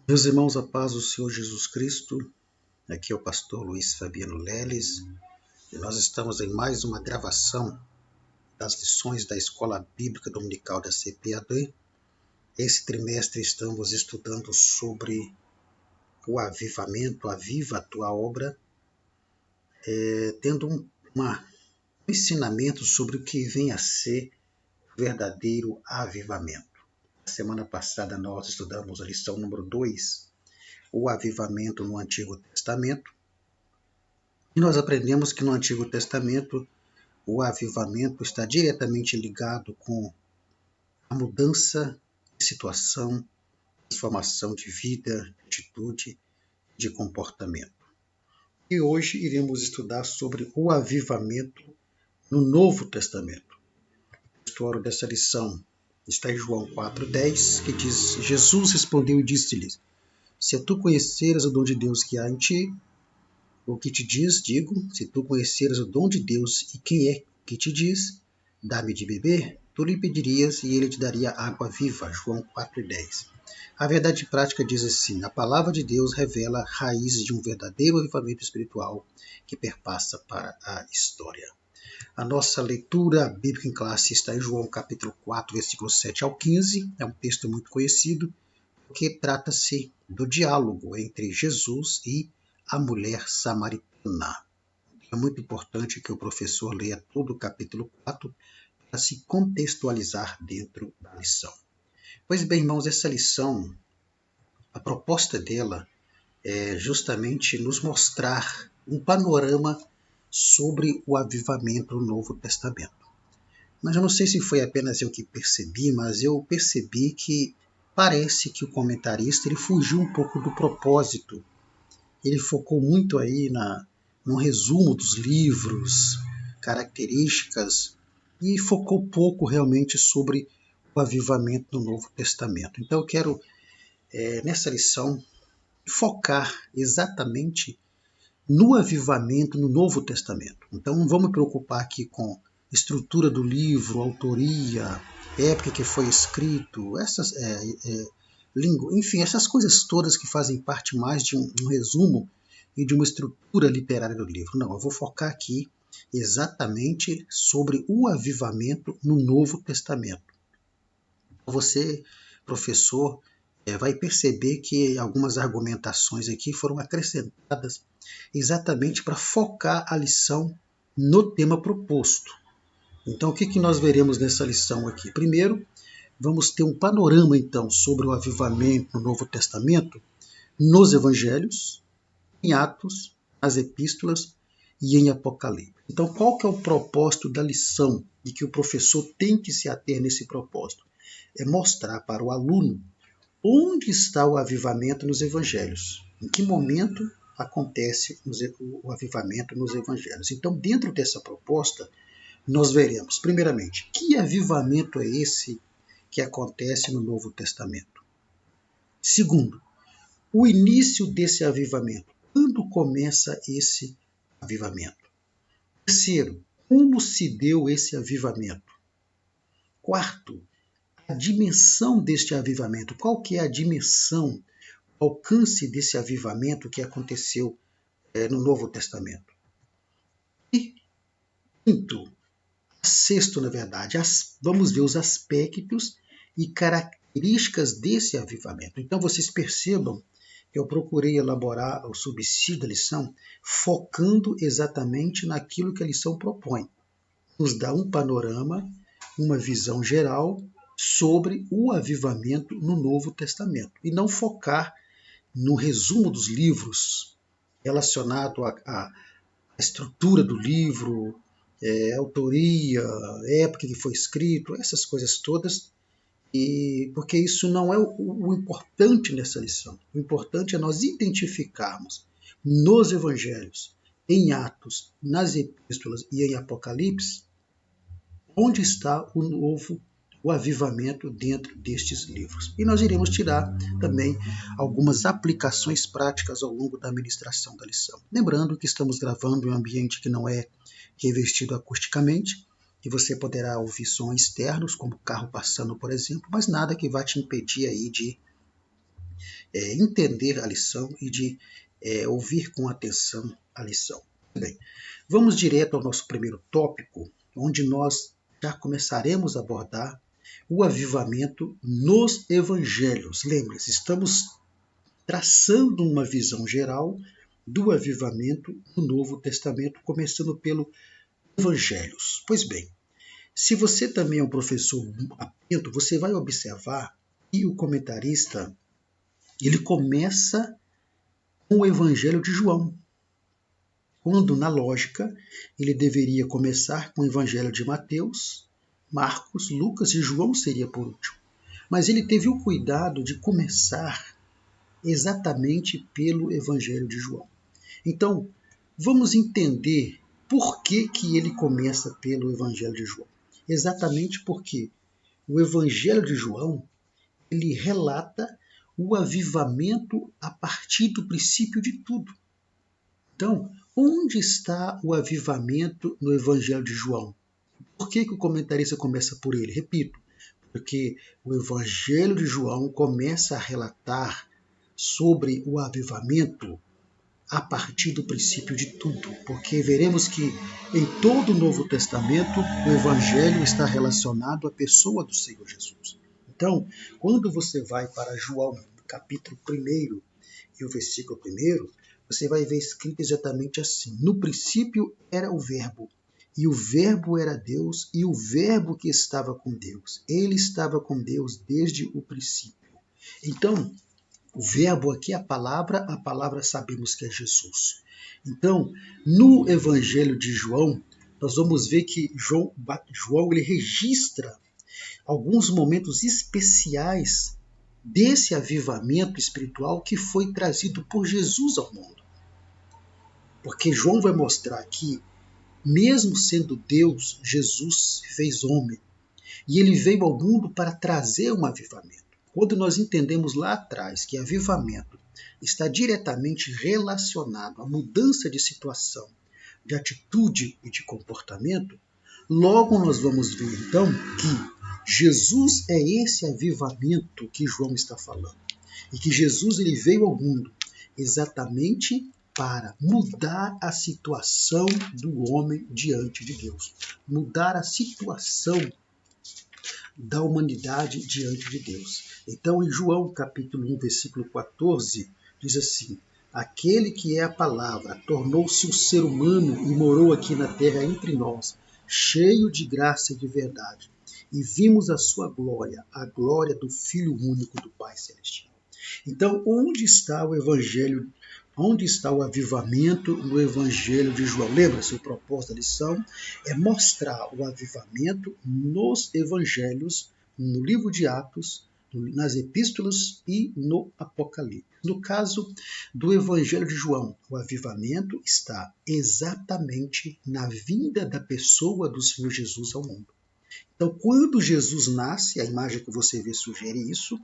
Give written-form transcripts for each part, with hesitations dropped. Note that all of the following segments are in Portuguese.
Meus irmãos, a paz do Senhor Jesus Cristo, aqui é o pastor Luiz Fabiano Leles e nós estamos em mais uma gravação das lições da Escola Bíblica Dominical da CPAD. Esse trimestre estamos estudando sobre o avivamento, aviva a tua obra, tendo um ensinamento sobre o que vem a ser o verdadeiro avivamento. Semana passada nós estudamos a lição número 2, o avivamento no Antigo Testamento. E nós aprendemos que no Antigo Testamento o avivamento está diretamente ligado com a mudança de situação, transformação de vida, de atitude, de comportamento. E hoje iremos estudar sobre o avivamento no Novo Testamento. O texto dessa lição está em João 4,10, que diz: Jesus respondeu e disse-lhes: Se tu conheceres o dom de Deus que há em ti, o que te diz, digo, se tu conheceres o dom de Deus e quem é que te diz, dá-me de beber, tu lhe pedirias e ele te daria água viva. João 4,10. A verdade prática diz assim: a palavra de Deus revela raízes de um verdadeiro avivamento espiritual que perpassa para a história. A nossa leitura bíblica em classe está em João capítulo 4, versículos 7 ao 15. É um texto muito conhecido, porque trata-se do diálogo entre Jesus e a mulher samaritana. É muito importante que o professor leia todo o capítulo 4 para se contextualizar dentro da lição. Pois bem, irmãos, essa lição, a proposta dela é justamente nos mostrar um panorama sobre o avivamento no Novo Testamento. Mas eu não sei se foi apenas eu que percebi, mas eu percebi que parece que o comentarista ele fugiu um pouco do propósito. Ele focou muito aí no resumo dos livros, características, e focou pouco realmente sobre o avivamento no Novo Testamento. Então eu quero, nessa lição, focar exatamente no avivamento no Novo Testamento. Então não vamos me preocupar aqui com estrutura do livro, autoria, época que foi escrito, essas língua, enfim, essas coisas todas que fazem parte mais de um resumo e de uma estrutura literária do livro. Não, eu vou focar aqui exatamente sobre o avivamento no Novo Testamento. Você, professor, vai perceber que algumas argumentações aqui foram acrescentadas exatamente para focar a lição no tema proposto. Então, o que nós veremos nessa lição aqui? Primeiro, vamos ter um panorama, então, sobre o avivamento no Novo Testamento, nos Evangelhos, em Atos, nas Epístolas e em Apocalipse. Então, qual que é o propósito da lição e que o professor tem que se ater nesse propósito? É mostrar para o aluno onde está o avivamento nos Evangelhos, em que momento acontece o avivamento nos Evangelhos. Então, dentro dessa proposta, nós veremos, primeiramente, que avivamento é esse que acontece no Novo Testamento. Segundo, o início desse avivamento. Quando começa esse avivamento? Terceiro, como se deu esse avivamento? Quarto, a dimensão deste avivamento. Qual que é a dimensão, o alcance desse avivamento que aconteceu no Novo Testamento? E quinto, sexto, na verdade, vamos ver os aspectos e características desse avivamento. Então, vocês percebam que eu procurei elaborar o subsídio da lição focando exatamente naquilo que a lição propõe. Nos dá um panorama, uma visão geral sobre o avivamento no Novo Testamento. E não focar no resumo dos livros relacionado à estrutura do livro, autoria, época que foi escrito, essas coisas todas, porque isso não é o importante nessa lição. O importante é nós identificarmos nos evangelhos, em Atos, nas epístolas e em Apocalipse, onde está o avivamento dentro destes livros. E nós iremos tirar também algumas aplicações práticas ao longo da ministração da lição. Lembrando que estamos gravando em um ambiente que não é revestido acusticamente, que você poderá ouvir sons externos, como carro passando, por exemplo, mas nada que vá te impedir aí de entender a lição e de ouvir com atenção a lição. Bem, vamos direto ao nosso primeiro tópico, onde nós já começaremos a abordar o avivamento nos evangelhos. Lembre-se, estamos traçando uma visão geral do avivamento no Novo Testamento, começando pelo evangelhos. Pois bem, se você também é um professor atento, você vai observar que o comentarista ele começa com o Evangelho de João, quando, na lógica, ele deveria começar com o Evangelho de Mateus, Marcos, Lucas e João seria por último. Mas ele teve o cuidado de começar exatamente pelo Evangelho de João. Então, vamos entender por que ele começa pelo Evangelho de João. Exatamente porque o Evangelho de João ele relata o avivamento a partir do princípio de tudo. Então, onde está o avivamento no Evangelho de João? Por que o comentarista começa por ele? Repito, porque o Evangelho de João começa a relatar sobre o avivamento a partir do princípio de tudo, porque veremos que em todo o Novo Testamento o Evangelho está relacionado à pessoa do Senhor Jesus. Então, quando você vai para João, capítulo 1 e o versículo 1, você vai ver escrito exatamente assim: no princípio era o Verbo, e o Verbo era Deus, e o Verbo que estava com Deus. Ele estava com Deus desde o princípio. Então, o verbo aqui é a palavra sabemos que é Jesus. Então, no Evangelho de João, nós vamos ver que João ele registra alguns momentos especiais desse avivamento espiritual que foi trazido por Jesus ao mundo. Porque João vai mostrar que, mesmo sendo Deus, Jesus fez homem. E ele veio ao mundo para trazer um avivamento. Quando nós entendemos lá atrás que avivamento está diretamente relacionado à mudança de situação, de atitude e de comportamento, logo nós vamos ver então que Jesus é esse avivamento que João está falando. E que Jesus ele veio ao mundo exatamente para mudar a situação do homem diante de Deus. Mudar a situação da humanidade diante de Deus. Então, em João capítulo 1, versículo 14, diz assim: aquele que é a palavra tornou-se um ser humano e morou aqui na terra entre nós, cheio de graça e de verdade. E vimos a sua glória, a glória do Filho único do Pai Celestial. Então, onde está o Evangelho? Onde está o avivamento no Evangelho de João? Lembra-se, o propósito da lição é mostrar o avivamento nos Evangelhos, no livro de Atos, nas epístolas e no Apocalipse. No caso do Evangelho de João, o avivamento está exatamente na vinda da pessoa do Senhor Jesus ao mundo. Então, quando Jesus nasce, a imagem que você vê sugere isso,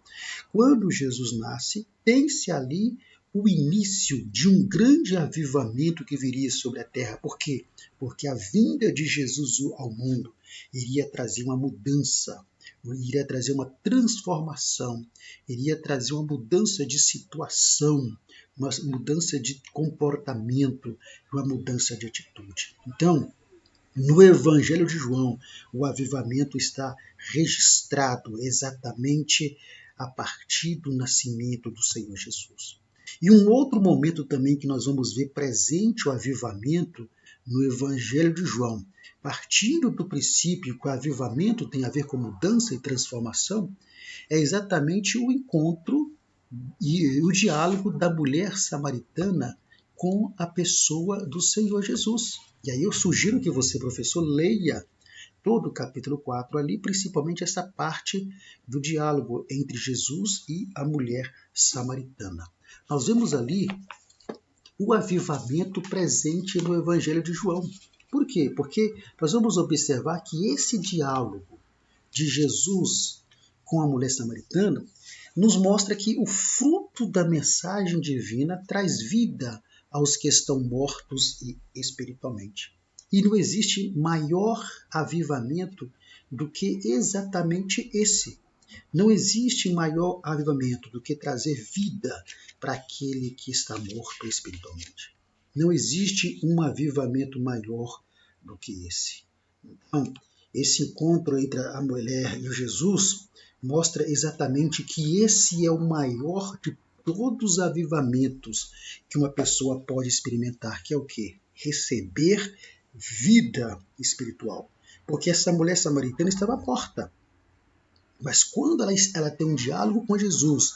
quando Jesus nasce, tem-se ali o início de um grande avivamento que viria sobre a terra. Por quê? Porque a vinda de Jesus ao mundo iria trazer uma mudança, iria trazer uma transformação, iria trazer uma mudança de situação, uma mudança de comportamento, uma mudança de atitude. Então, no Evangelho de João, o avivamento está registrado exatamente a partir do nascimento do Senhor Jesus. E um outro momento também que nós vamos ver presente o avivamento no Evangelho de João, partindo do princípio que o avivamento tem a ver com mudança e transformação, é exatamente o encontro e o diálogo da mulher samaritana com a pessoa do Senhor Jesus. E aí eu sugiro que você, professor, leia todo o capítulo 4 ali, principalmente essa parte do diálogo entre Jesus e a mulher samaritana. Nós vemos ali o avivamento presente no Evangelho de João. Por quê? Porque nós vamos observar que esse diálogo de Jesus com a mulher samaritana nos mostra que o fruto da mensagem divina traz vida aos que estão mortos espiritualmente. E não existe maior avivamento do que exatamente esse. Não existe maior avivamento do que trazer vida para aquele que está morto espiritualmente. Não existe um avivamento maior do que esse. Então, esse encontro entre a mulher e o Jesus mostra exatamente que esse é o maior de todos os avivamentos que uma pessoa pode experimentar, que é o quê? Receber vida espiritual. Porque essa mulher samaritana estava morta. Mas quando ela tem um diálogo com Jesus,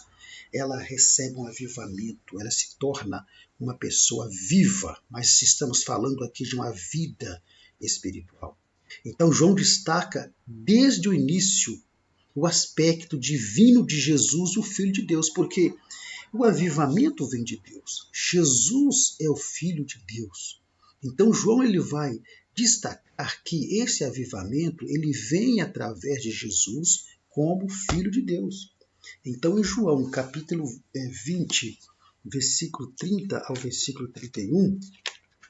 ela recebe um avivamento, ela se torna uma pessoa viva, mas estamos falando aqui de uma vida espiritual. Então, João destaca desde o início o aspecto divino de Jesus, o Filho de Deus, porque o avivamento vem de Deus. Jesus é o Filho de Deus. Então, João ele vai destacar que esse avivamento ele vem através de Jesus como Filho de Deus. Então, em João, capítulo 20, versículo 30 ao versículo 31,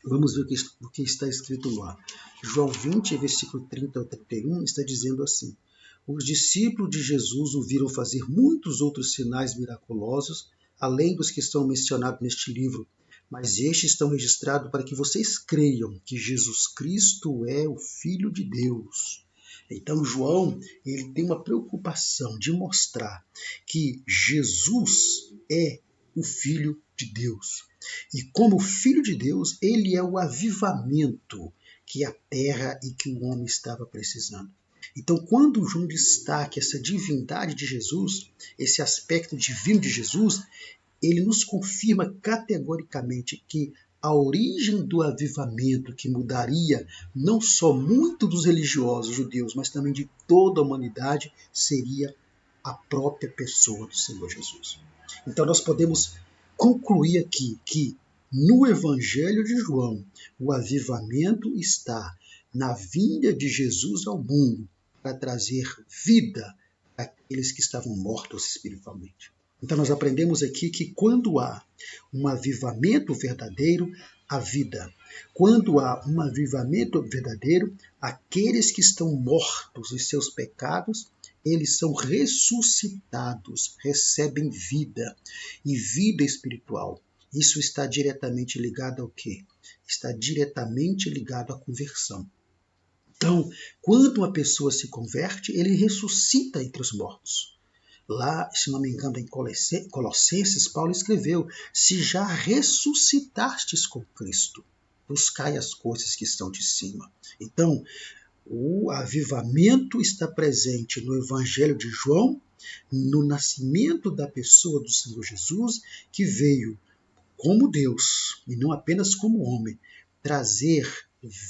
vamos ver o que está escrito lá. João 20, versículo 30 ao 31, está dizendo assim: os discípulos de Jesus o viram fazer muitos outros sinais miraculosos, além dos que estão mencionados neste livro, mas estes estão registrados para que vocês creiam que Jesus Cristo é o Filho de Deus. Então, João ele tem uma preocupação de mostrar que Jesus é o Filho de Deus. E como Filho de Deus, ele é o avivamento que a terra e que o homem estava precisando. Então, quando João destaca essa divindade de Jesus, esse aspecto divino de Jesus, ele nos confirma categoricamente que a origem do avivamento que mudaria não só muito dos religiosos judeus, mas também de toda a humanidade, seria a própria pessoa do Senhor Jesus. Então nós podemos concluir aqui que no Evangelho de João, o avivamento está na vinda de Jesus ao mundo para trazer vida àqueles que estavam mortos espiritualmente. Então nós aprendemos aqui que quando há um avivamento verdadeiro, há vida. Quando há um avivamento verdadeiro, aqueles que estão mortos em seus pecados, eles são ressuscitados, recebem vida e vida espiritual. Isso está diretamente ligado ao quê? Está diretamente ligado à conversão. Então, quando uma pessoa se converte, ele ressuscita entre os mortos. Lá, se não me engano, em Colossenses, Paulo escreveu: se já ressuscitastes com Cristo, buscai as coisas que estão de cima. Então, o avivamento está presente no Evangelho de João, no nascimento da pessoa do Senhor Jesus, que veio como Deus, e não apenas como homem, trazer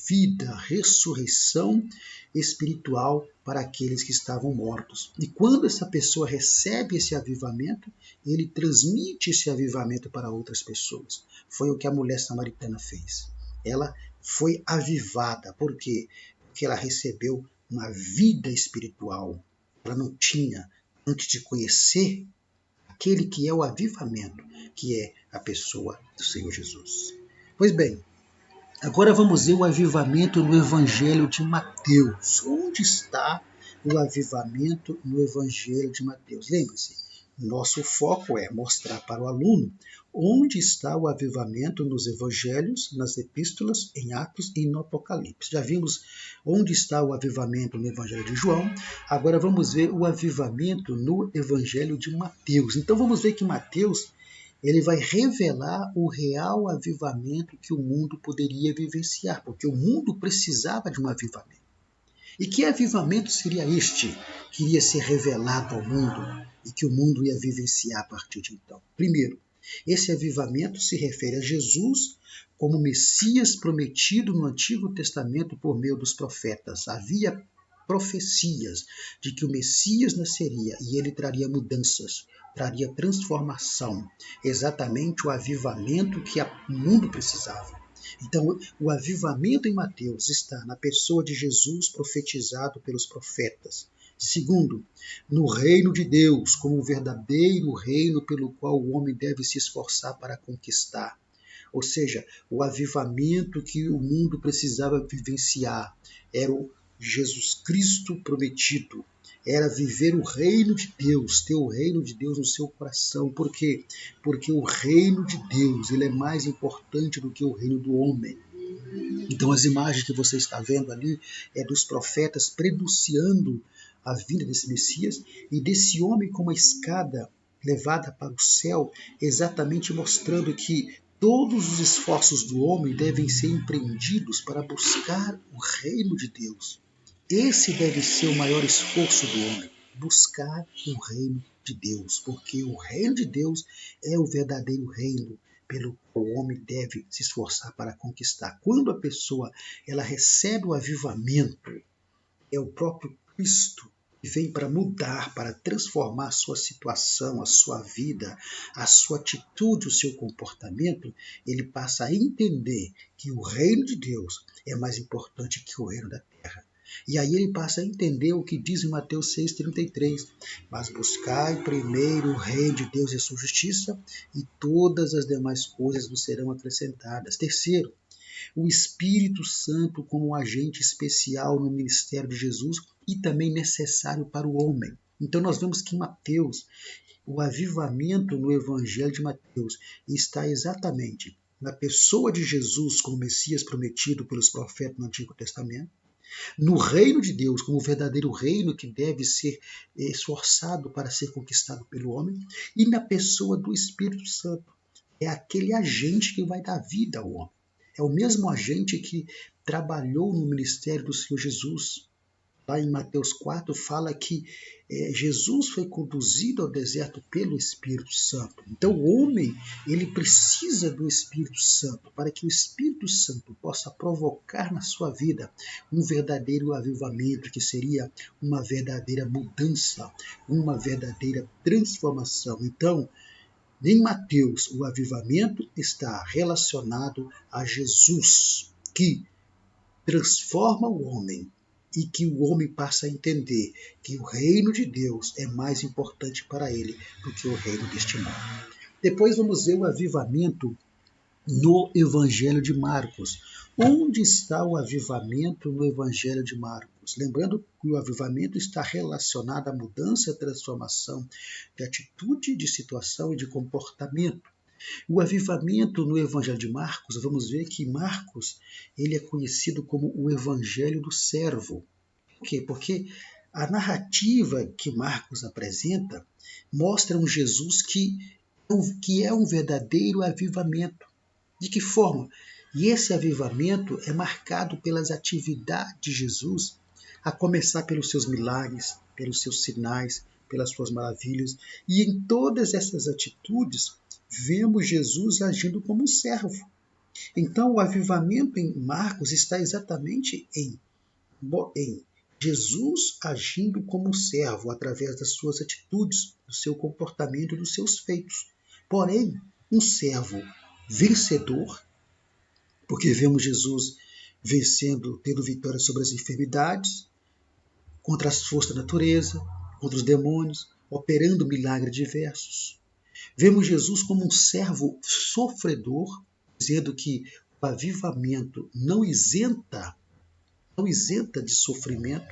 vida, ressurreição espiritual para aqueles que estavam mortos. E quando essa pessoa recebe esse avivamento, ele transmite esse avivamento para outras pessoas. Foi o que a mulher samaritana fez. Ela foi avivada. Por quê? Porque ela recebeu uma vida espiritual. Ela não tinha, antes de conhecer aquele que é o avivamento, que é a pessoa do Senhor Jesus. Pois bem, agora vamos ver o avivamento no Evangelho de Mateus. Onde está o avivamento no Evangelho de Mateus? Lembre-se, nosso foco é mostrar para o aluno onde está o avivamento nos Evangelhos, nas Epístolas, em Atos e no Apocalipse. Já vimos onde está o avivamento no Evangelho de João, agora vamos ver o avivamento no Evangelho de Mateus. Então vamos ver que Mateus ele vai revelar o real avivamento que o mundo poderia vivenciar, porque o mundo precisava de um avivamento. E que avivamento seria este que iria ser revelado ao mundo e que o mundo ia vivenciar a partir de então? Primeiro, esse avivamento se refere a Jesus como Messias prometido no Antigo Testamento por meio dos profetas. Havia profecias de que o Messias nasceria e ele traria mudanças, traria transformação, exatamente o avivamento que o mundo precisava. Então, o avivamento em Mateus está na pessoa de Jesus profetizado pelos profetas. Segundo, no reino de Deus, como o verdadeiro reino pelo qual o homem deve se esforçar para conquistar. Ou seja, o avivamento que o mundo precisava vivenciar era o Jesus Cristo prometido. era viver o reino de Deus, ter o reino de Deus no seu coração. Por quê? Porque o reino de Deus, ele é mais importante do que o reino do homem. Então as imagens que você está vendo ali é dos profetas prenunciando a vinda desse Messias e desse homem com uma escada levada para o céu, exatamente mostrando que todos os esforços do homem devem ser empreendidos para buscar o reino de Deus. Esse deve ser o maior esforço do homem, buscar o reino de Deus, porque o reino de Deus é o verdadeiro reino pelo qual o homem deve se esforçar para conquistar. Quando a pessoa ela recebe o avivamento, é o próprio Cristo que vem para mudar, para transformar a sua situação, a sua vida, a sua atitude, o seu comportamento, ele passa a entender que o reino de Deus é mais importante que o reino da terra. E aí ele passa a entender o que diz em Mateus 6,33. Mas buscai primeiro o reino de Deus e a sua justiça, e todas as demais coisas vos serão acrescentadas. Terceiro, o Espírito Santo como um agente especial no ministério de Jesus e também necessário para o homem. Então nós vemos que em Mateus, o avivamento no Evangelho de Mateus está exatamente na pessoa de Jesus como Messias prometido pelos profetas no Antigo Testamento, no reino de Deus como o verdadeiro reino que deve ser esforçado para ser conquistado pelo homem, e na pessoa do Espírito Santo. É aquele agente que vai dar vida ao homem. É o mesmo agente que trabalhou no ministério do Senhor Jesus. Lá em Mateus 4 fala que Jesus foi conduzido ao deserto pelo Espírito Santo. Então o homem ele precisa do Espírito Santo para que o Espírito Santo possa provocar na sua vida um verdadeiro avivamento, que seria uma verdadeira mudança, uma verdadeira transformação. Então, em Mateus, o avivamento está relacionado a Jesus, que transforma o homem e que o homem passa a entender que o reino de Deus é mais importante para ele do que o reino deste mundo. Depois vamos ver o avivamento no Evangelho de Marcos. Onde está o avivamento no Evangelho de Marcos? Lembrando que o avivamento está relacionado à mudança e transformação de atitude, de situação e de comportamento. O avivamento no Evangelho de Marcos, vamos ver que Marcos ele é conhecido como o Evangelho do servo. Por quê? Porque a narrativa que Marcos apresenta mostra um Jesus que é um verdadeiro avivamento. De que forma? E esse avivamento é marcado pelas atividades de Jesus, a começar pelos seus milagres, pelos seus sinais, pelas suas maravilhas. E em todas essas atitudes, vemos Jesus agindo como um servo. Então, o avivamento em Marcos está exatamente em Jesus agindo como um servo através das suas atitudes, do seu comportamento e dos seus feitos. Porém, um servo vencedor, porque vemos Jesus vencendo, tendo vitória sobre as enfermidades, contra as forças da natureza, contra os demônios, operando milagres diversos. Vemos Jesus como um servo sofredor, dizendo que o avivamento não isenta de sofrimento,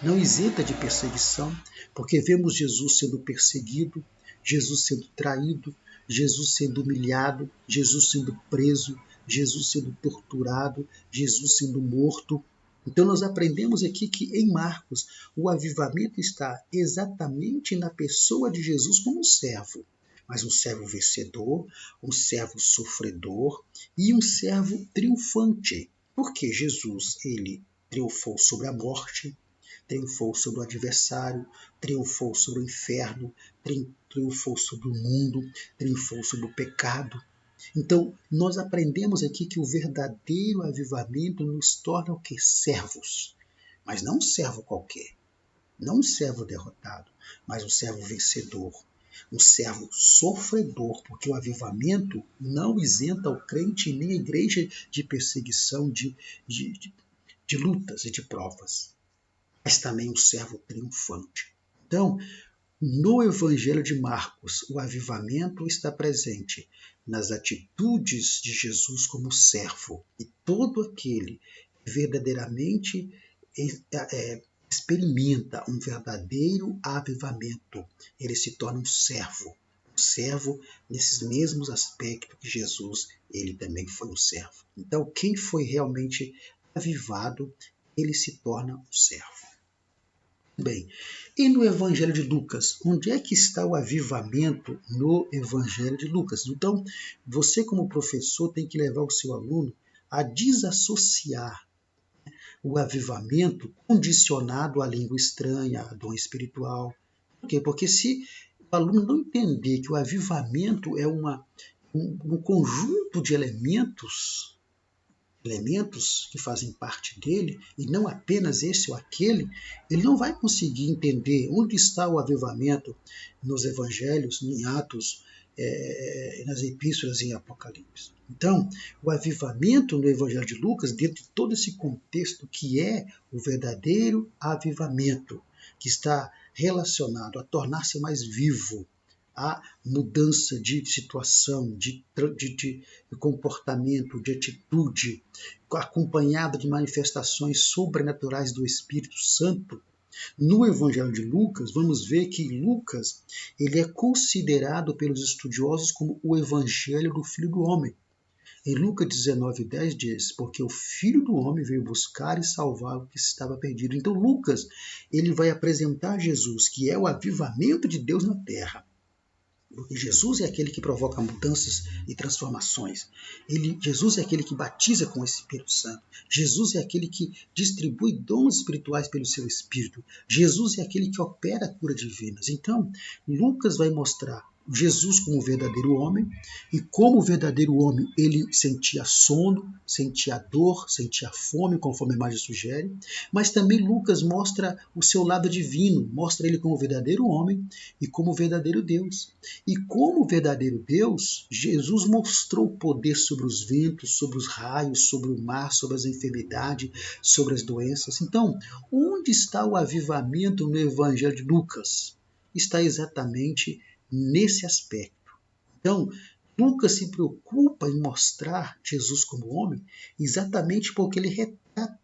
não isenta de perseguição, porque vemos Jesus sendo perseguido, Jesus sendo traído, Jesus sendo humilhado, Jesus sendo preso, Jesus sendo torturado, Jesus sendo morto. Então nós aprendemos aqui que em Marcos o avivamento está exatamente na pessoa de Jesus como um servo, mas um servo vencedor, um servo sofredor e um servo triunfante. Porque Jesus, ele triunfou sobre a morte, triunfou sobre o adversário, triunfou sobre o inferno, triunfou sobre o mundo, triunfou sobre o pecado. Então, nós aprendemos aqui que o verdadeiro avivamento nos torna o quê? Servos. Mas não um servo qualquer, não um servo derrotado, mas um servo vencedor, um servo sofredor, porque o avivamento não isenta o crente nem a igreja de perseguição, de lutas e de provas, mas também um servo triunfante. Então, no Evangelho de Marcos, o avivamento está presente nas atitudes de Jesus como servo, e todo aquele que verdadeiramente experimenta um verdadeiro avivamento, ele se torna um servo nesses mesmos aspectos que Jesus, ele também foi um servo. Então, quem foi realmente avivado, ele se torna um servo. Bem, e no Evangelho de Lucas? Onde é que está o avivamento no Evangelho de Lucas? Então, você como professor tem que levar o seu aluno a desassociar o avivamento condicionado à língua estranha, à dom espiritual. Por quê? Porque se o aluno não entender que o avivamento é um conjunto de elementos que fazem parte dele, e não apenas esse ou aquele, ele não vai conseguir entender onde está o avivamento nos evangelhos, em Atos, nas epístolas e em Apocalipse. Então, o avivamento no Evangelho de Lucas, dentro de todo esse contexto que é o verdadeiro avivamento, que está relacionado a tornar-se mais vivo, a mudança de situação, de comportamento, de atitude, acompanhada de manifestações sobrenaturais do Espírito Santo. No Evangelho de Lucas, vamos ver que Lucas ele é considerado pelos estudiosos como o Evangelho do Filho do Homem. Em Lucas 19:10 diz, porque o Filho do Homem veio buscar e salvar o que estava perdido. Então Lucas ele vai apresentar Jesus, que é o avivamento de Deus na terra. Porque Jesus é aquele que provoca mudanças e transformações. Jesus é aquele que batiza com o Espírito Santo. Jesus é aquele que distribui dons espirituais pelo seu Espírito. Jesus é aquele que opera a cura divinas. Então, Lucas vai mostrar Jesus como verdadeiro homem, e como verdadeiro homem ele sentia sono, sentia dor, sentia fome, conforme a imagem sugere, mas também Lucas mostra o seu lado divino, mostra ele como verdadeiro homem e como verdadeiro Deus. E como verdadeiro Deus, Jesus mostrou poder sobre os ventos, sobre os raios, sobre o mar, sobre as enfermidades, sobre as doenças. Então, onde está o avivamento no Evangelho de Lucas? Está exatamente nesse aspecto. Então, Lucas se preocupa em mostrar Jesus como homem exatamente porque ele retrata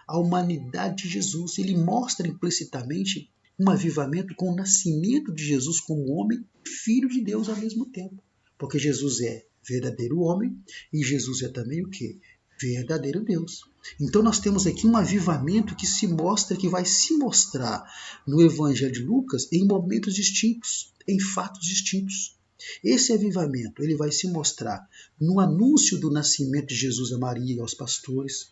a humanidade de Jesus. Ele mostra implicitamente um avivamento com o nascimento de Jesus como homem e filho de Deus ao mesmo tempo. Porque Jesus é verdadeiro homem e Jesus é também o quê? Verdadeiro Deus. Então nós temos aqui um avivamento que se mostra, que vai se mostrar no Evangelho de Lucas em momentos distintos, em fatos distintos. Esse avivamento ele vai se mostrar no anúncio do nascimento de Jesus a Maria e aos pastores.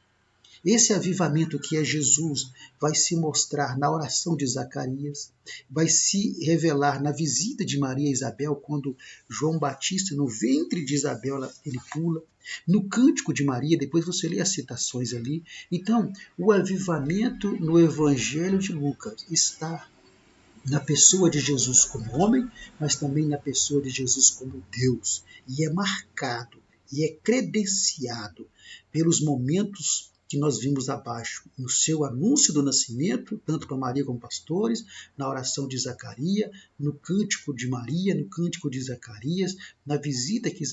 Esse avivamento que é Jesus vai se mostrar na oração de Zacarias, vai se revelar na visita de Maria a Isabel, quando João Batista, no ventre de Isabel, ele pula, no cântico de Maria, depois você lê as citações ali. Então, o avivamento no Evangelho de Lucas está na pessoa de Jesus como homem, mas também na pessoa de Jesus como Deus. E é marcado, e é credenciado pelos momentos que nós vimos abaixo, no seu anúncio do nascimento, tanto para Maria como pastores, na oração de Zacarias, no cântico de Maria, no cântico de Zacarias, na visita que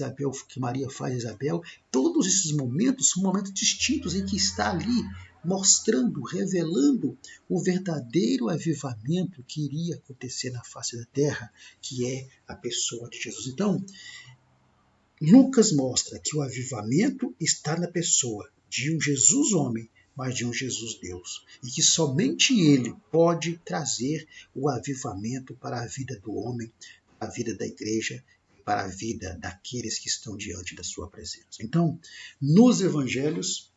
Maria faz a Isabel. Todos esses momentos são momentos distintos em que está ali mostrando, revelando o verdadeiro avivamento que iria acontecer na face da terra, que é a pessoa de Jesus. Então, Lucas mostra que o avivamento está na pessoa de um Jesus homem, mas de um Jesus Deus, e que somente ele pode trazer o avivamento para a vida do homem, para a vida da igreja, para a vida daqueles que estão diante da sua presença. Então, nos evangelhos,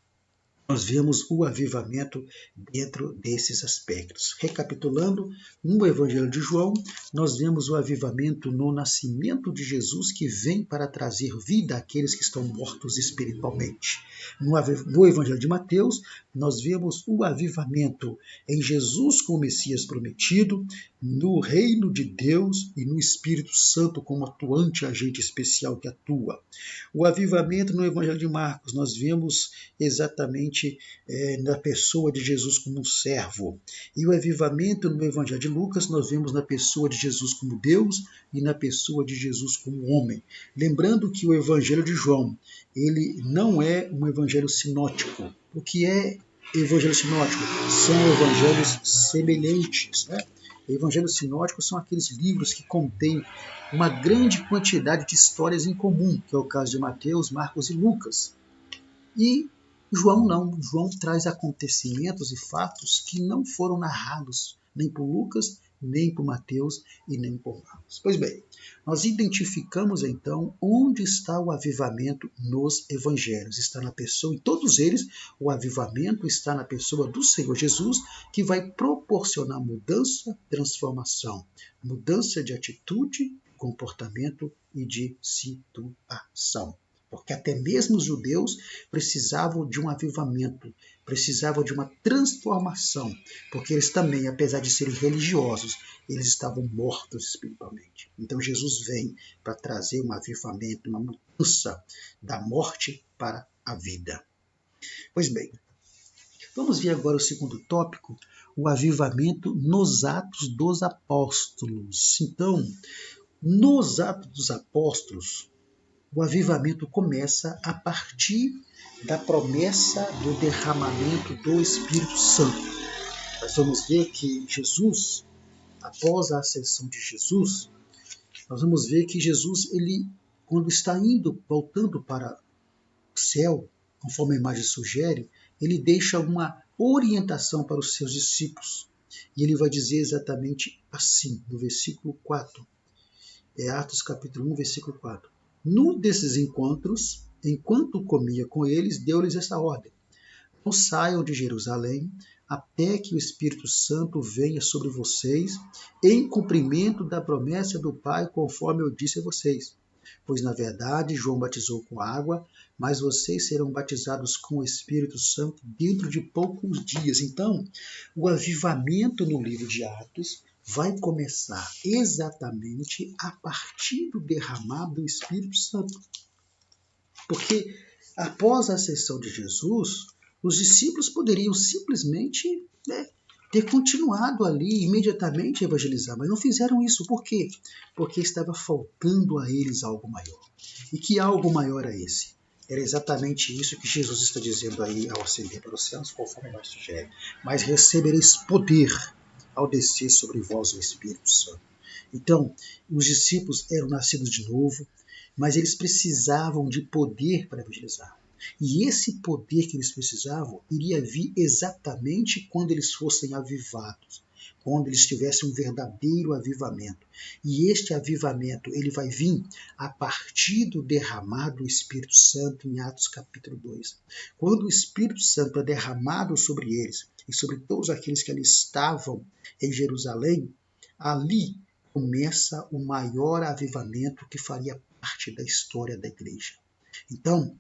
nós vemos o avivamento dentro desses aspectos. Recapitulando, no Evangelho de João, nós vemos o avivamento no nascimento de Jesus, que vem para trazer vida àqueles que estão mortos espiritualmente. No Evangelho de Mateus, nós vemos o avivamento em Jesus como Messias prometido, no reino de Deus e no Espírito Santo como atuante agente especial que atua. O avivamento no Evangelho de Marcos, nós vemos exatamente na pessoa de Jesus como um servo. E o avivamento no Evangelho de Lucas, nós vemos na pessoa de Jesus como Deus e na pessoa de Jesus como homem. Lembrando que o Evangelho de João, ele não é um evangelho sinótico. O que é evangelho sinótico são evangelhos semelhantes, né? Evangelhos sinóticos são aqueles livros que contêm uma grande quantidade de histórias em comum, que é o caso de Mateus, Marcos e Lucas. E João não. João traz acontecimentos e fatos que não foram narrados nem por Lucas, nem por Mateus e nem por Marcos. Pois bem, nós identificamos então onde está o avivamento nos evangelhos. Está na pessoa, em todos eles, o avivamento está na pessoa do Senhor Jesus, que vai proporcionar mudança, transformação, mudança de atitude, comportamento e de situação. Porque até mesmo os judeus precisavam de um avivamento, precisavam de uma transformação, porque eles também, apesar de serem religiosos, eles estavam mortos espiritualmente. Então Jesus vem para trazer um avivamento, uma mudança da morte para a vida. Pois bem, vamos ver agora o segundo tópico, o avivamento nos Atos dos Apóstolos. Então, nos Atos dos Apóstolos, o avivamento começa a partir da promessa do derramamento do Espírito Santo. Nós vamos ver que Jesus, após a ascensão de Jesus, nós vamos ver que Jesus, ele, quando está voltando para o céu, conforme a imagem sugere, ele deixa uma orientação para os seus discípulos. E ele vai dizer exatamente assim, no versículo 4. Atos capítulo 1, versículo 4. Num desses encontros, enquanto comia com eles, deu-lhes esta ordem: não saiam de Jerusalém até que o Espírito Santo venha sobre vocês, em cumprimento da promessa do Pai, conforme eu disse a vocês. Pois, na verdade, João batizou com água, mas vocês serão batizados com o Espírito Santo dentro de poucos dias. Então, o avivamento no livro de Atos vai começar exatamente a partir do derramar do Espírito Santo. Porque após a ascensão de Jesus, os discípulos poderiam simplesmente ter continuado ali imediatamente a evangelizar, mas não fizeram isso. Por quê? Porque estava faltando a eles algo maior. E que algo maior é esse? Era exatamente isso que Jesus está dizendo aí ao ascender para os céus, conforme nós sugere. Mas recebereis poder ao descer sobre vós o Espírito Santo. Então, os discípulos eram nascidos de novo, mas eles precisavam de poder para evangelizar. E esse poder que eles precisavam iria vir exatamente quando eles fossem avivados, quando eles tivessem um verdadeiro avivamento. E este avivamento ele vai vir a partir do derramado do Espírito Santo em Atos capítulo 2. Quando o Espírito Santo é derramado sobre eles e sobre todos aqueles que ali estavam em Jerusalém, ali começa o maior avivamento que faria parte da história da igreja. Então,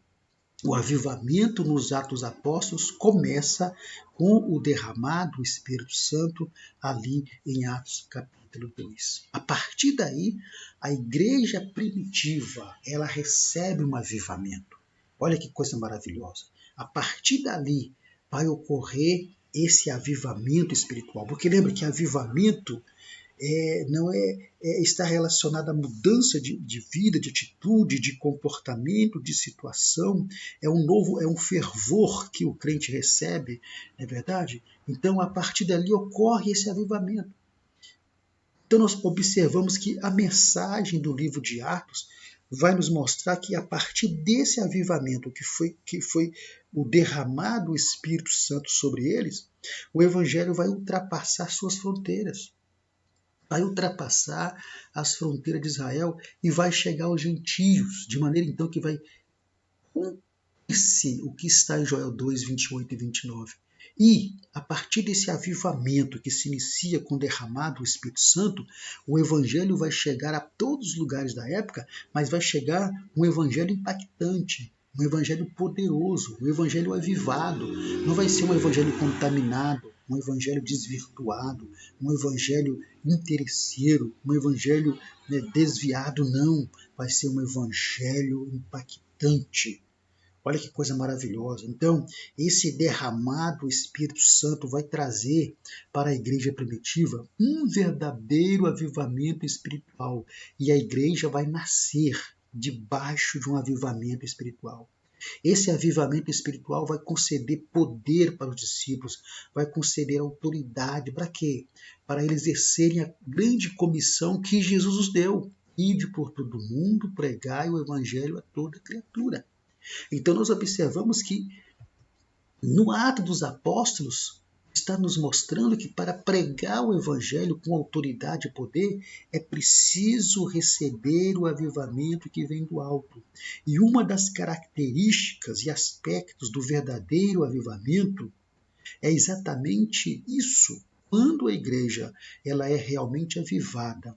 o avivamento nos Atos Apóstolos começa com o derramado do Espírito Santo ali em Atos capítulo 2. A partir daí, a igreja primitiva, ela recebe um avivamento. Olha que coisa maravilhosa. A partir dali vai ocorrer esse avivamento espiritual. Porque lembra que avivamento não está relacionado à mudança de vida, de atitude, de comportamento, de situação. É um fervor que o crente recebe, não é verdade? Então, a partir dali ocorre esse avivamento. Então, nós observamos que a mensagem do livro de Atos vai nos mostrar que a partir desse avivamento que foi o derramado do Espírito Santo sobre eles, o evangelho vai ultrapassar suas fronteiras. Vai ultrapassar as fronteiras de Israel e vai chegar aos gentios, de maneira então que vai cumprir-se o que está em Joel 2, 28 e 29. E, a partir desse avivamento que se inicia com o derramado do Espírito Santo, o evangelho vai chegar a todos os lugares da época, mas vai chegar um evangelho impactante, um evangelho poderoso, um evangelho avivado. Não vai ser um evangelho contaminado, um evangelho desvirtuado, um evangelho interesseiro, um evangelho desviado, não. Vai ser um evangelho impactante. Olha que coisa maravilhosa. Então, esse derramado Espírito Santo vai trazer para a igreja primitiva um verdadeiro avivamento espiritual. E a igreja vai nascer debaixo de um avivamento espiritual. Esse avivamento espiritual vai conceder poder para os discípulos, vai conceder autoridade. Para quê? Para eles exercerem a grande comissão que Jesus nos deu. Ide por todo mundo, pregai o evangelho a toda criatura. Então nós observamos que no ato dos apóstolos está nos mostrando que para pregar o evangelho com autoridade e poder é preciso receber o avivamento que vem do alto. E uma das características e aspectos do verdadeiro avivamento é exatamente isso. Quando a igreja ela é realmente avivada,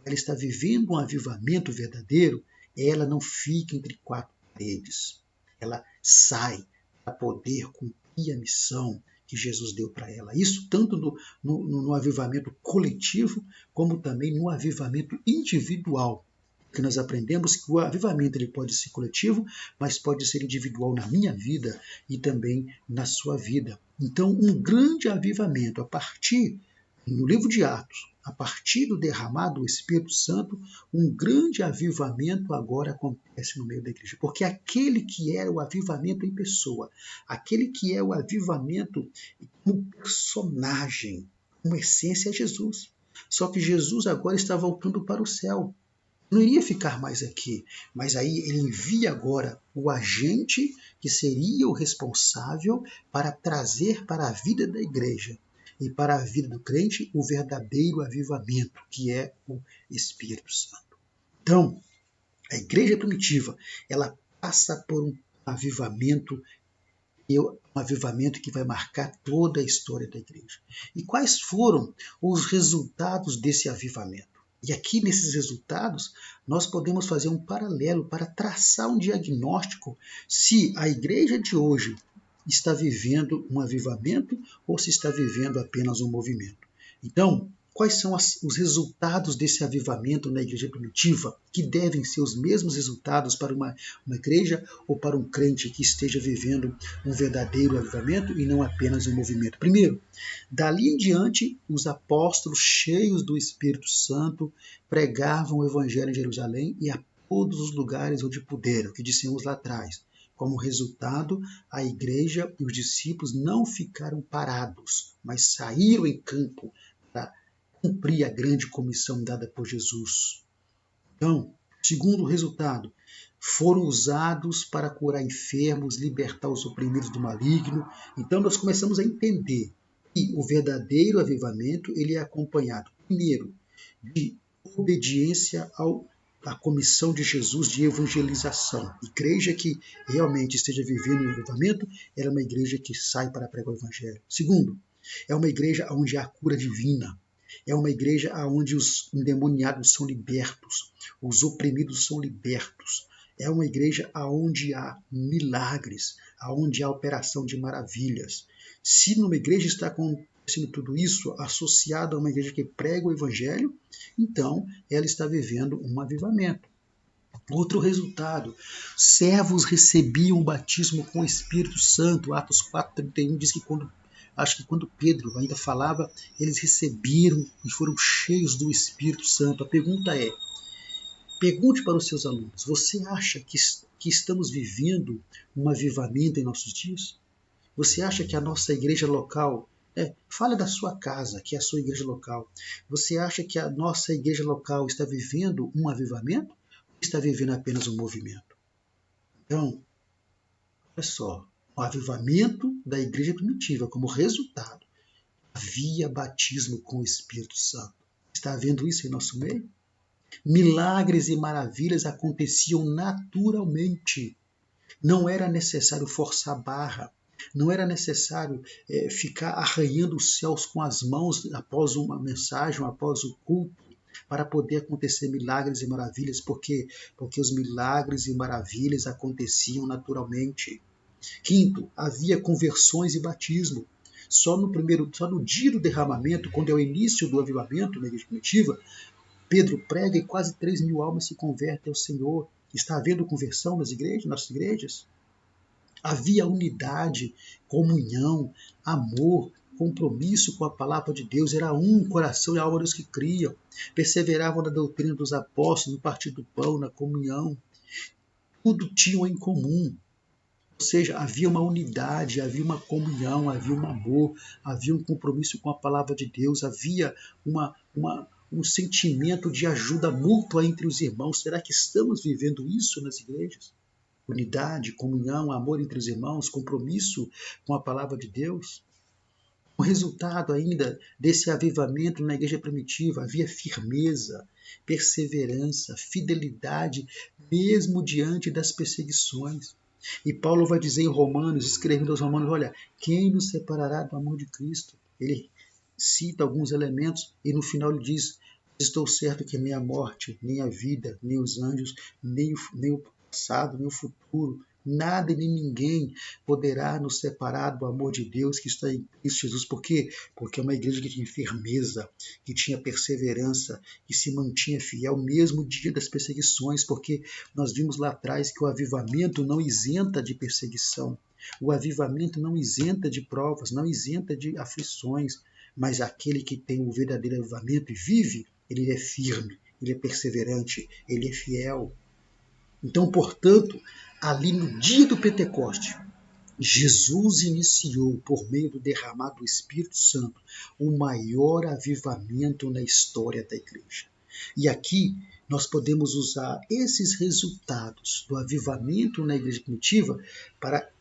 ela está vivendo um avivamento verdadeiro, ela não fica entre quatro paredes. Ela sai para poder cumprir a missão que Jesus deu para ela. Isso tanto no avivamento coletivo, como também no avivamento individual. Que nós aprendemos que o avivamento ele pode ser coletivo, mas pode ser individual na minha vida e também na sua vida. Então, um grande avivamento a partir, no livro de Atos, a partir do derramado do Espírito Santo, um grande avivamento agora acontece no meio da igreja. Porque aquele que era o avivamento em pessoa, aquele que é o avivamento como personagem, como essência é Jesus. Só que Jesus agora está voltando para o céu. Não iria ficar mais aqui, mas aí ele envia agora o agente que seria o responsável para trazer para a vida da igreja e para a vida do crente o verdadeiro avivamento, que é o Espírito Santo. Então, a igreja primitiva, ela passa por um avivamento que vai marcar toda a história da igreja. E quais foram os resultados desse avivamento? E aqui, nesses resultados, nós podemos fazer um paralelo para traçar um diagnóstico se a igreja de hoje está vivendo um avivamento ou se está vivendo apenas um movimento. Então, quais são os resultados desse avivamento na igreja primitiva, que devem ser os mesmos resultados para uma igreja ou para um crente que esteja vivendo um verdadeiro avivamento e não apenas um movimento? Primeiro, dali em diante, os apóstolos cheios do Espírito Santo pregavam o evangelho em Jerusalém e a todos os lugares onde puderam, que dissemos lá atrás. Como resultado, a igreja e os discípulos não ficaram parados, mas saíram em campo para cumprir a grande comissão dada por Jesus. Então, segundo resultado, foram usados para curar enfermos, libertar os oprimidos do maligno. Então, nós começamos a entender que o verdadeiro avivamento ele é acompanhado, primeiro, de obediência à comissão de Jesus de evangelização. A igreja que realmente esteja vivendo um avivamento, ela é uma igreja que sai para pregar o evangelho. Segundo, é uma igreja onde há cura divina. É uma igreja onde os endemoniados são libertos, os oprimidos são libertos. É uma igreja onde há milagres, onde há operação de maravilhas. Se numa igreja está acontecendo tudo isso associado a uma igreja que prega o evangelho, então ela está vivendo um avivamento. Outro resultado, servos recebiam o batismo com o Espírito Santo. Atos 4:31 diz que quando Pedro ainda falava, eles receberam e foram cheios do Espírito Santo. A pergunta é, pergunte para os seus alunos, você acha que estamos vivendo um avivamento em nossos dias? Você acha que a nossa igreja local, fale da sua casa, que é a sua igreja local, você acha que a nossa igreja local está vivendo um avivamento ou está vivendo apenas um movimento? Então, olha só, o avivamento da igreja primitiva, como resultado, havia batismo com o Espírito Santo. Está havendo isso em nosso meio? Milagres e maravilhas aconteciam naturalmente. Não era necessário forçar a barra. Não era necessário ficar arranhando os céus com as mãos após uma mensagem, após o culto, para poder acontecer milagres e maravilhas, porque os milagres e maravilhas aconteciam naturalmente. Quinto, havia conversões e batismo. Só no dia do derramamento, quando é o início do avivamento na igreja primitiva, Pedro prega e quase 3.000 almas se convertem ao Senhor. Está havendo conversão nas nossas igrejas? Havia unidade, comunhão, amor, compromisso com a palavra de Deus. Era um coração e alma dos que criam. Perseveravam na doutrina dos apóstolos, no partir do pão, na comunhão. Tudo tinham em comum. Ou seja, havia uma unidade, havia uma comunhão, havia um amor, havia um compromisso com a palavra de Deus, havia um sentimento de ajuda mútua entre os irmãos. Será que estamos vivendo isso nas igrejas? Unidade, comunhão, amor entre os irmãos, compromisso com a palavra de Deus? O resultado ainda desse avivamento na igreja primitiva havia firmeza, perseverança, fidelidade, mesmo diante das perseguições. E Paulo vai dizer em Romanos, escrevendo aos Romanos, olha, quem nos separará do amor de Cristo? Ele cita alguns elementos e no final ele diz, estou certo que nem a morte, nem a vida, nem os anjos, nem o passado, nem o futuro, nada e nem ninguém poderá nos separar do amor de Deus que está em Cristo Jesus. Por quê? Porque é uma igreja que tinha firmeza, que tinha perseverança, que se mantinha fiel mesmo dia das perseguições, porque nós vimos lá atrás que o avivamento não isenta de perseguição, o avivamento não isenta de provas, não isenta de aflições, mas aquele que tem o verdadeiro avivamento e vive, ele é firme, ele é perseverante, ele é fiel. Então, portanto, ali no dia do Pentecoste, Jesus iniciou, por meio do derramado do Espírito Santo, o maior avivamento na história da igreja. E aqui nós podemos usar esses resultados do avivamento na igreja primitiva para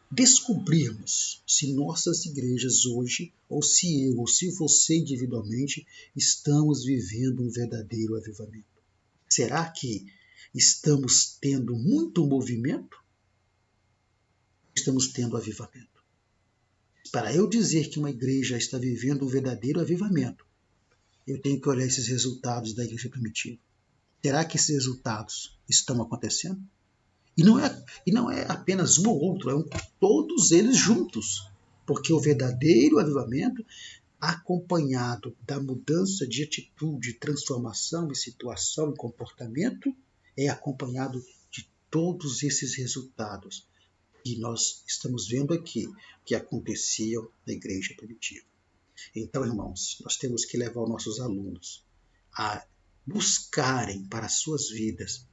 descobrirmos se nossas igrejas hoje, ou se eu, ou se você individualmente, estamos vivendo um verdadeiro avivamento. Será que estamos tendo muito movimento? Estamos tendo avivamento. Para eu dizer que uma igreja está vivendo um verdadeiro avivamento, eu tenho que olhar esses resultados da igreja primitiva. Será que esses resultados estão acontecendo? E não é apenas um ou outro, todos eles juntos. Porque o verdadeiro avivamento, acompanhado da mudança de atitude, transformação e situação e comportamento, é acompanhado de todos esses resultados que nós estamos vendo aqui, que aconteciam na igreja primitiva. Então, irmãos, nós temos que levar os nossos alunos a buscarem para as suas vidas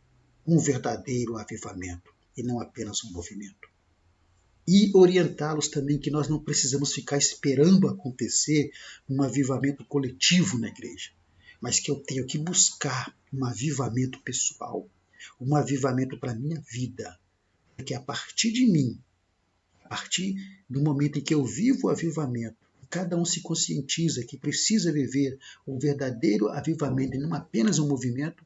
um verdadeiro avivamento e não apenas um movimento. E orientá-los também que nós não precisamos ficar esperando acontecer um avivamento coletivo na igreja, mas que eu tenho que buscar um avivamento pessoal, um avivamento para a minha vida, porque a partir de mim, a partir do momento em que eu vivo o avivamento, cada um se conscientiza que precisa viver o verdadeiro avivamento e não apenas um movimento,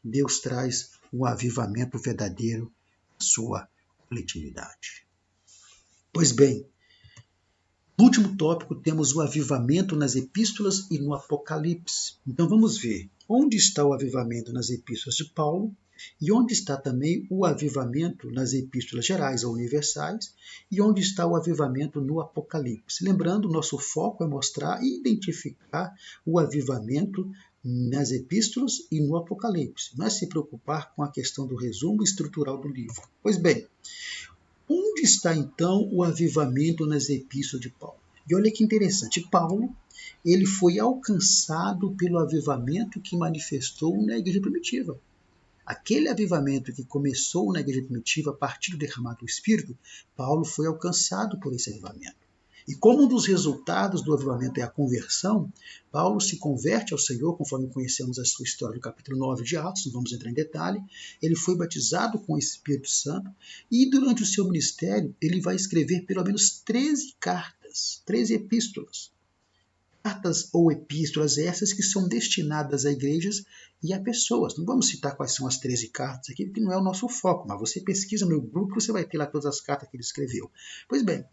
Deus traz o avivamento verdadeiro à sua coletividade. Pois bem, no último tópico temos o avivamento nas epístolas e no Apocalipse. Então vamos ver onde está o avivamento nas epístolas de Paulo e onde está também o avivamento nas epístolas gerais ou universais e onde está o avivamento no Apocalipse. Lembrando, nosso foco é mostrar e identificar o avivamento nas epístolas e no Apocalipse. Não é se preocupar com a questão do resumo estrutural do livro. Pois bem, onde está então o avivamento nas epístolas de Paulo? E olha que interessante, Paulo ele foi alcançado pelo avivamento que manifestou na igreja primitiva. Aquele avivamento que começou na igreja primitiva a partir do derramado do Espírito, Paulo foi alcançado por esse avivamento. E como um dos resultados do avivamento é a conversão, Paulo se converte ao Senhor, conforme conhecemos a sua história no capítulo 9 de Atos, não vamos entrar em detalhe. Ele foi batizado com o Espírito Santo e durante o seu ministério ele vai escrever pelo menos 13 cartas, 13 epístolas. Cartas ou epístolas essas que são destinadas a igrejas e a pessoas. Não vamos citar quais são as 13 cartas aqui, porque não é o nosso foco, mas você pesquisa no grupo, você vai ter lá todas as cartas que ele escreveu. Pois bem,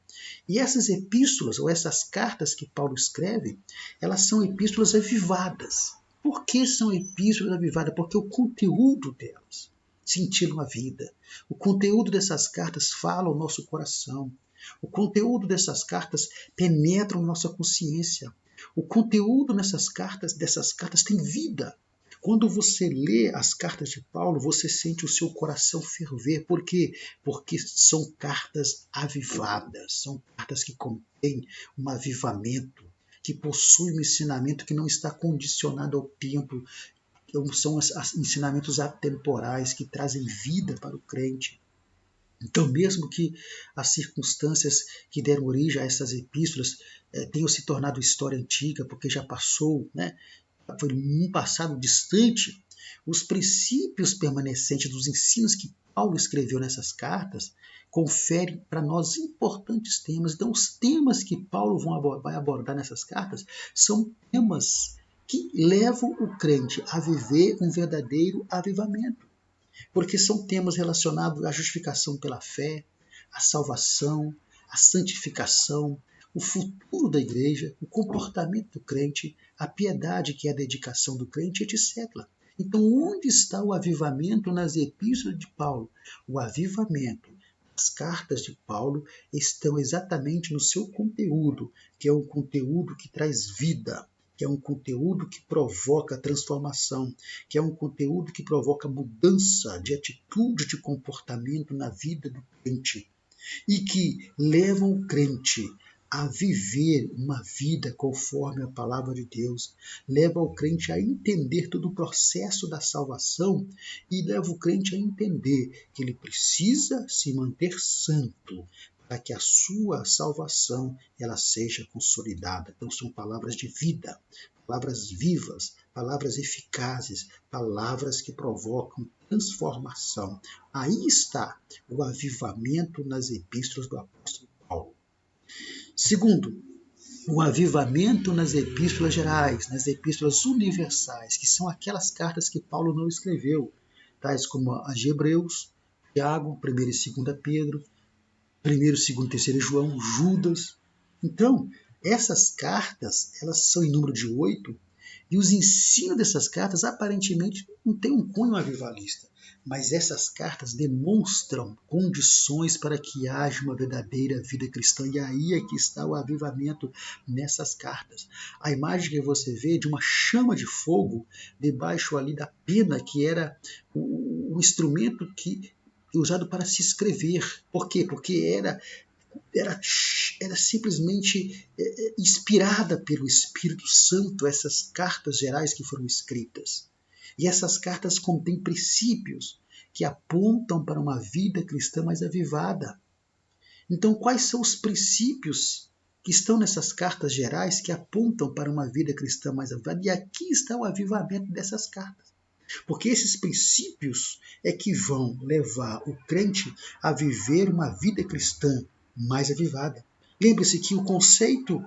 e essas epístolas ou essas cartas que Paulo escreve, elas são epístolas avivadas. Por que são epístolas avivadas? Porque o conteúdo delas cintilam a vida. O conteúdo dessas cartas fala ao nosso coração. O conteúdo dessas cartas penetra na nossa consciência. O conteúdo dessas cartas tem vida. Quando você lê as cartas de Paulo, você sente o seu coração ferver. Por quê? Porque são cartas avivadas, são cartas que contêm um avivamento, que possuem um ensinamento que não está condicionado ao tempo. São ensinamentos atemporais que trazem vida para o crente. Então, mesmo que as circunstâncias que deram origem a essas epístolas tenham se tornado história antiga, porque já passou, né? Foi um passado distante, os princípios permanecentes dos ensinos que Paulo escreveu nessas cartas conferem para nós importantes temas. Então, os temas que Paulo vai abordar nessas cartas são temas que levam o crente a viver um verdadeiro avivamento, porque são temas relacionados à justificação pela fé, à salvação, à santificação, o futuro da igreja, o comportamento do crente, a piedade que é a dedicação do crente, etc. Então, onde está o avivamento nas epístolas de Paulo? O avivamento, as cartas de Paulo estão exatamente no seu conteúdo, que é um conteúdo que traz vida, que é um conteúdo que provoca transformação, que é um conteúdo que provoca mudança de atitude, de comportamento na vida do crente e que levam o crente a viver uma vida conforme a palavra de Deus, leva o crente a entender todo o processo da salvação e leva o crente a entender que ele precisa se manter santo para que a sua salvação ela seja consolidada. Então são palavras de vida, palavras vivas, palavras eficazes, palavras que provocam transformação. Aí está o avivamento nas epístolas do apóstolo Paulo. Segundo, o avivamento nas epístolas gerais, nas epístolas universais, que são aquelas cartas que Paulo não escreveu, tais como as de Hebreus, Tiago, 1 e 2 Pedro, 1, 2 e 3 João, Judas. Então, essas cartas, elas são em número de 8, e os ensinos dessas cartas aparentemente não têm um cunho avivalista, mas essas cartas demonstram condições para que haja uma verdadeira vida cristã, e aí é que está o avivamento nessas cartas. A imagem que você vê de uma chama de fogo debaixo ali da pena, que era o instrumento que usado para se escrever. Por quê? Porque era simplesmente inspirada pelo Espírito Santo, essas cartas gerais que foram escritas. E essas cartas contêm princípios que apontam para uma vida cristã mais avivada. Então, quais são os princípios que estão nessas cartas gerais que apontam para uma vida cristã mais avivada? E aqui está o avivamento dessas cartas. Porque esses princípios é que vão levar o crente a viver uma vida cristã mais avivada. Lembre-se que o conceito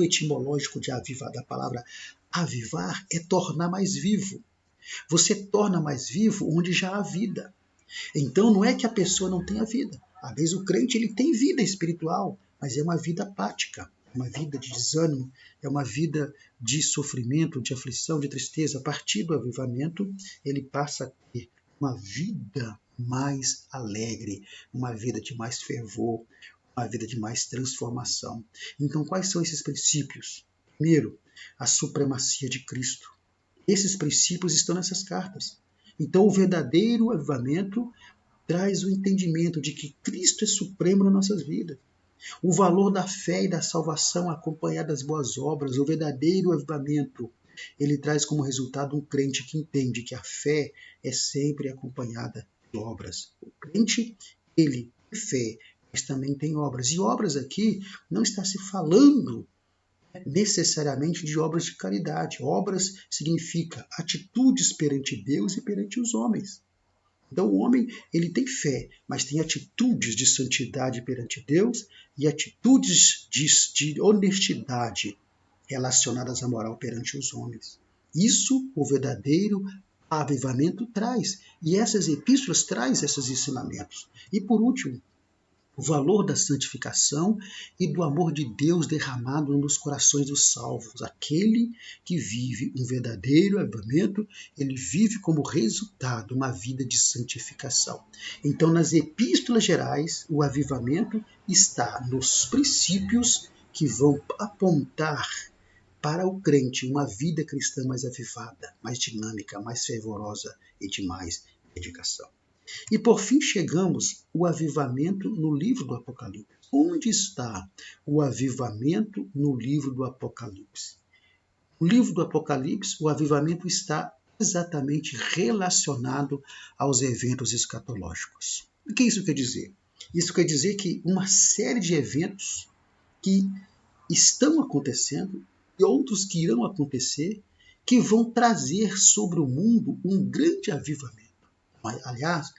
etimológico de avivar, da palavra avivar, é tornar mais vivo. Você torna mais vivo onde já há vida. Então não é que a pessoa não tenha vida. Às vezes o crente ele tem vida espiritual, mas é uma vida apática, é uma vida de desânimo, é uma vida de sofrimento, de aflição, de tristeza. A partir do avivamento, ele passa a ter uma vida mais alegre, uma vida de mais fervor, uma vida de mais transformação. Então, quais são esses princípios? Primeiro, a supremacia de Cristo. Esses princípios estão nessas cartas. Então, o verdadeiro avivamento traz o entendimento de que Cristo é supremo nas nossas vidas. O valor da fé e da salvação acompanhada das boas obras, o verdadeiro avivamento, ele traz como resultado um crente que entende que a fé é sempre acompanhada de obras. O crente, ele tem fé, mas também tem obras. E obras aqui não está se falando necessariamente de obras de caridade. Obras significa atitudes perante Deus e perante os homens. Então o homem ele tem fé, mas tem atitudes de santidade perante Deus e atitudes de honestidade relacionadas à moral perante os homens. Isso o verdadeiro avivamento traz. E essas epístolas trazem esses ensinamentos. E por último, o valor da santificação e do amor de Deus derramado nos corações dos salvos. Aquele que vive um verdadeiro avivamento, ele vive como resultado uma vida de santificação. Então, nas epístolas gerais, o avivamento está nos princípios que vão apontar para o crente uma vida cristã mais avivada, mais dinâmica, mais fervorosa e de mais dedicação. E por fim chegamos ao avivamento no livro do Apocalipse. Onde está o avivamento no livro do Apocalipse? No livro do Apocalipse, o avivamento está exatamente relacionado aos eventos escatológicos. O que isso quer dizer? Isso quer dizer que uma série de eventos que estão acontecendo e outros que irão acontecer, que vão trazer sobre o mundo um grande avivamento. Aliás,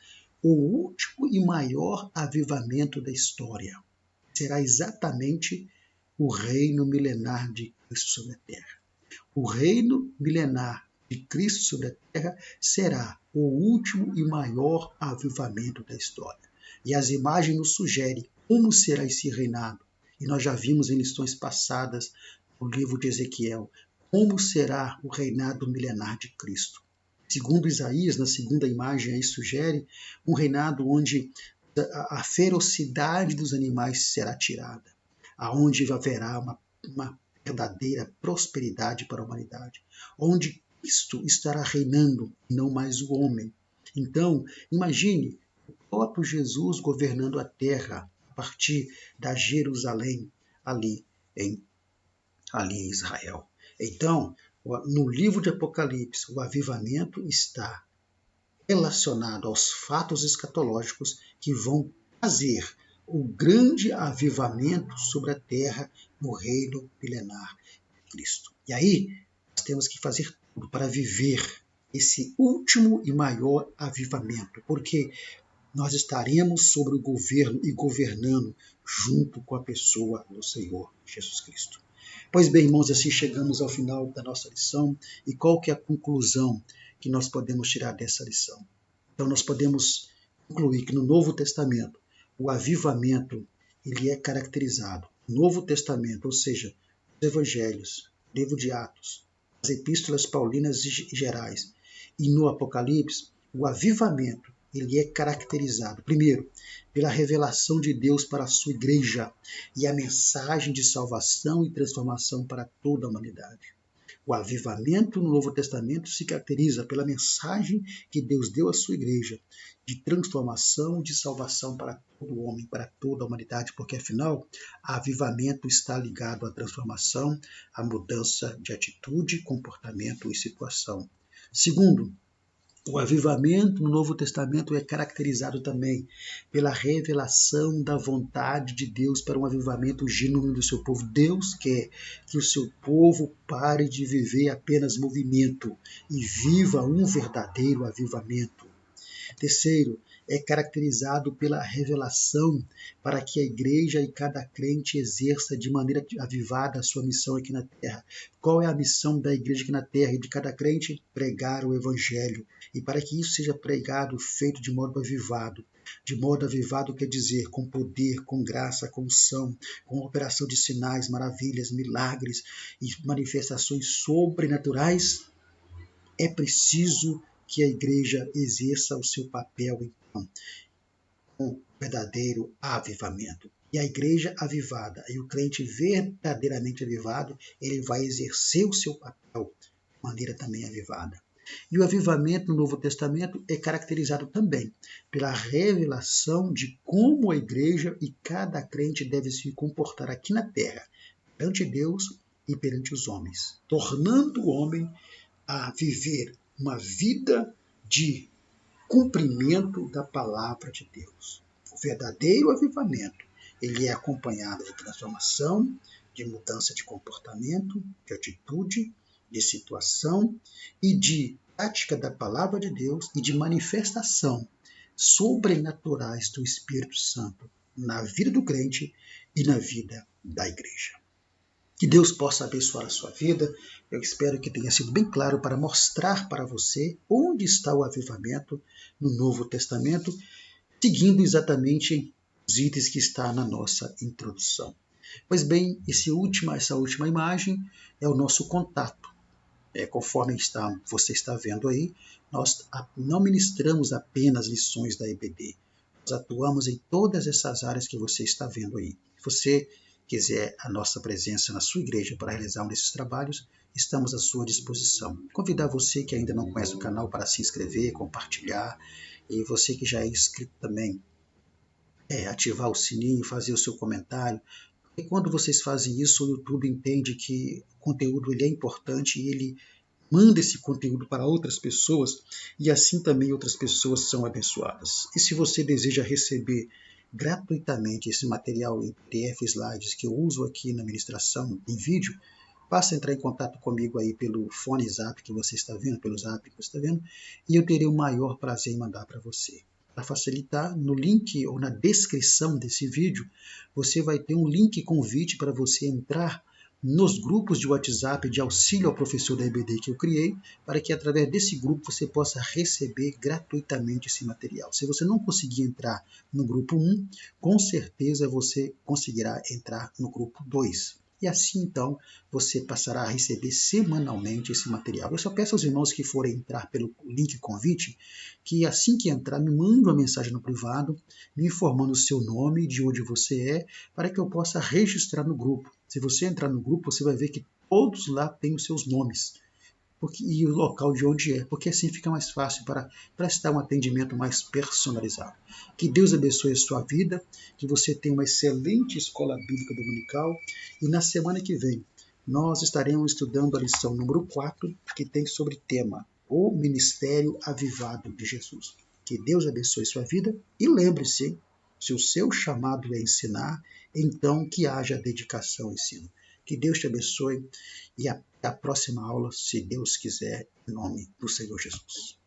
o último e maior avivamento da história será exatamente o reino milenar de Cristo sobre a terra. O reino milenar de Cristo sobre a terra será o último e maior avivamento da história. E as imagens nos sugerem como será esse reinado. E nós já vimos em lições passadas no livro de Ezequiel como será o reinado milenar de Cristo. Segundo Isaías, na segunda imagem aí sugere um reinado onde a ferocidade dos animais será tirada, aonde haverá uma verdadeira prosperidade para a humanidade, onde Cristo estará reinando e não mais o homem. Então, imagine o próprio Jesus governando a terra a partir da Jerusalém, ali em Israel. Então, no livro de Apocalipse, o avivamento está relacionado aos fatos escatológicos que vão trazer o grande avivamento sobre a terra no reino milenar de Cristo. E aí, nós temos que fazer tudo para viver esse último e maior avivamento, porque nós estaremos sobre o governo e governando junto com a pessoa do Senhor Jesus Cristo. Pois bem, irmãos, assim chegamos ao final da nossa lição. E qual que é a conclusão que nós podemos tirar dessa lição? Então nós podemos concluir que no Novo Testamento o avivamento ele é caracterizado no Novo Testamento, ou seja, os Evangelhos, o livro de Atos, as epístolas paulinas gerais e no Apocalipse, o avivamento ele é caracterizado, primeiro, pela revelação de Deus para a sua igreja e a mensagem de salvação e transformação para toda a humanidade. O avivamento no Novo Testamento se caracteriza pela mensagem que Deus deu à sua igreja de transformação e de salvação para todo homem, para toda a humanidade, porque afinal, avivamento está ligado à transformação, à mudança de atitude, comportamento e situação. Segundo, o avivamento no Novo Testamento é caracterizado também pela revelação da vontade de Deus para um avivamento genuíno do seu povo. Deus quer que o seu povo pare de viver apenas movimento e viva um verdadeiro avivamento. Terceiro, é caracterizado pela revelação para que a igreja e cada crente exerça de maneira avivada a sua missão aqui na terra. Qual é a missão da igreja aqui na terra e de cada crente? Pregar o evangelho. E para que isso seja pregado, feito de modo avivado. De modo avivado quer dizer com poder, com graça, com unção, com operação de sinais, maravilhas, milagres e manifestações sobrenaturais, é preciso que a igreja exerça o seu papel, então, com verdadeiro avivamento. E a igreja avivada e o crente verdadeiramente avivado, ele vai exercer o seu papel de maneira também avivada. E o avivamento no Novo Testamento é caracterizado também pela revelação de como a igreja e cada crente deve se comportar aqui na terra, perante Deus e perante os homens, tornando o homem a viver uma vida de cumprimento da palavra de Deus. O verdadeiro avivamento, ele é acompanhado de transformação, de mudança de comportamento, de atitude, de situação e de prática da palavra de Deus e de manifestação sobrenaturais do Espírito Santo na vida do crente e na vida da igreja. Que Deus possa abençoar a sua vida. Eu espero que tenha sido bem claro para mostrar para você onde está o avivamento no Novo Testamento, seguindo exatamente os itens que está na nossa introdução. Pois bem, essa última imagem é o nosso contato. Conforme você está vendo aí, nós não ministramos apenas lições da EBD. Nós atuamos em todas essas áreas que você está vendo aí. Se você quiser a nossa presença na sua igreja para realizar um desses trabalhos, estamos à sua disposição. Convidar você que ainda não conhece o canal para se inscrever, compartilhar, e você que já é inscrito também, ativar o sininho, fazer o seu comentário. E quando vocês fazem isso, o YouTube entende que o conteúdo ele é importante e ele Manda esse conteúdo para outras pessoas e assim também outras pessoas são abençoadas. E se você deseja receber gratuitamente esse material em PDF slides que eu uso aqui na ministração em vídeo, basta entrar em contato comigo aí pelo fone Zap que você está vendo, pelo Zap que você está vendo, e eu terei o maior prazer em mandar para você. Para facilitar, no link ou na descrição desse vídeo, você vai ter um link convite para você entrar nos grupos de WhatsApp de auxílio ao professor da EBD que eu criei, para que através desse grupo você possa receber gratuitamente esse material. Se você não conseguir entrar no grupo 1, com certeza você conseguirá entrar no grupo 2. E assim, então, você passará a receber semanalmente esse material. Eu só peço aos irmãos que forem entrar pelo link convite, que assim que entrar, me mande uma mensagem no privado, me informando o seu nome, de onde você é, para que eu possa registrar no grupo. Se você entrar no grupo, você vai ver que todos lá têm os seus nomes e o local de onde é, porque assim fica mais fácil para prestar um atendimento mais personalizado. Que Deus abençoe a sua vida, que você tenha uma excelente escola bíblica dominical e na semana que vem nós estaremos estudando a lição número 4, que tem sobre tema o ministério avivado de Jesus. Que Deus abençoe sua vida e lembre-se, se o seu chamado é ensinar, então que haja dedicação ao ensino. Que Deus te abençoe e até a próxima aula, se Deus quiser, em nome do Senhor Jesus.